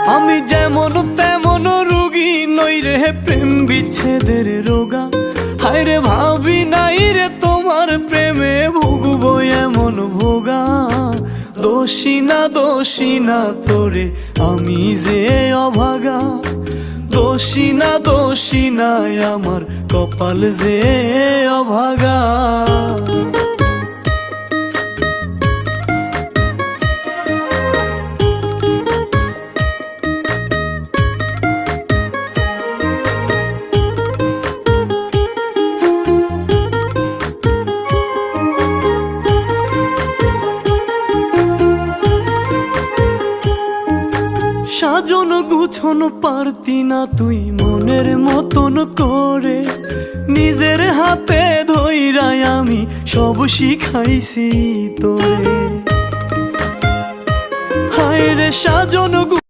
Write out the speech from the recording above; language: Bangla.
আমি যেমন তেমন রোগী নই রে প্রেম বিচ্ছেদের রোগা। হায় রে ভাবি নাই রে তোমার প্রেমে ভুগবো এমন ভোগা। দোষী না তোরে আমি যে অভাগা। দোষী না আমার কপাল যে অভাগা। সাজন গুছন পারতি না তুই মনের মতন করে। নিজের হাতে ধইরাই আমি সব শিখাইছি তোরে। হায় রে সাজন